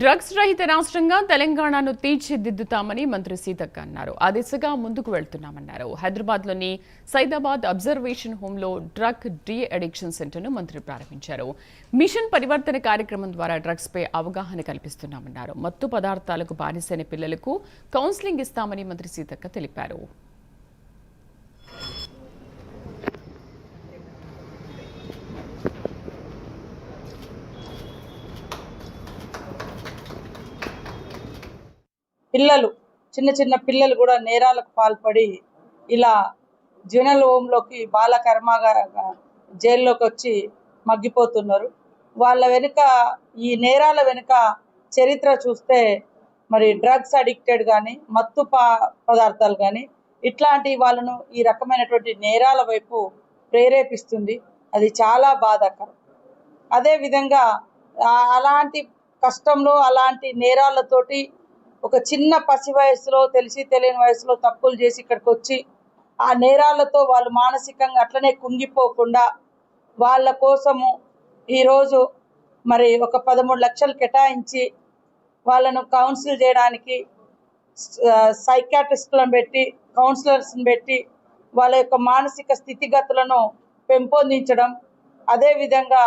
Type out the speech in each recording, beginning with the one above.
Drugs రహిత రాష్ట్రంగా తెలంగాణను తీర్చిదిద్దుతామని మంత్రి సీతక్క అన్నారు. ఆ దిశగా ముందుకు వెళ్తున్నామన్నారు. హైదరాబాద్లోని సైదాబాద్ అబ్జర్వేషన్ హోంలో డ్రగ్ డి అడిక్షన్ సెంటర్ను మంత్రి ప్రారంభించారు. మిషన్ పరివర్తన కార్యక్రమం ద్వారా డ్రగ్స్ పై అవగాహన కల్పిస్తున్నామన్నారు. మత్తు పదార్థాలకు బానిసైన పిల్లలకు కౌన్సిలింగ్ ఇస్తామని మంత్రి సీతక్క తెలిపారు. పిల్లలు చిన్న చిన్న పిల్లలు కూడా నేరాలకు పాల్పడి ఇలా జ్యువెనల్ హోమ్లోకి బాల కర్మాగార జైల్లోకి వచ్చి మగ్గిపోతున్నారు. వాళ్ళ వెనుక ఈ నేరాల వెనుక చరిత్ర చూస్తే మరి డ్రగ్స్ అడిక్టెడ్ కానీ మత్తు పదార్థాలు కానీ ఇట్లాంటి వాళ్ళను ఈ రకమైనటువంటి నేరాల వైపు ప్రేరేపిస్తుంది. అది చాలా బాధాకరం. అదేవిధంగా అలాంటి కష్టంలో అలాంటి నేరాలతోటి ఒక చిన్న పసి వయసులో తెలిసి తెలియని వయసులో తప్పులు చేసి ఇక్కడికి వచ్చి ఆ నేరాలతో వాళ్ళు మానసికంగా అట్లనే కుంగిపోకుండా వాళ్ళ కోసము ఈరోజు మరి ఒక 13 లక్షలు కేటాయించి వాళ్ళను కౌన్సిల్ చేయడానికి సైకాట్రిస్టులను పెట్టి కౌన్సిలర్స్ని పెట్టి వాళ్ళ యొక్క మానసిక స్థితిగతులను పెంపొందించడం, అదేవిధంగా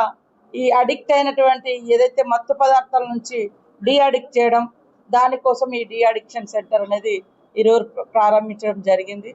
ఈ అడిక్ట్ అయినటువంటి ఏదైతే మత్తు పదార్థాల నుంచి డీ అడిక్ట్ చేయడం, దానికోసం ఈ డీ అడిక్షన్ సెంటర్ అనేది ఈరోజు ప్రారంభించడం జరిగింది.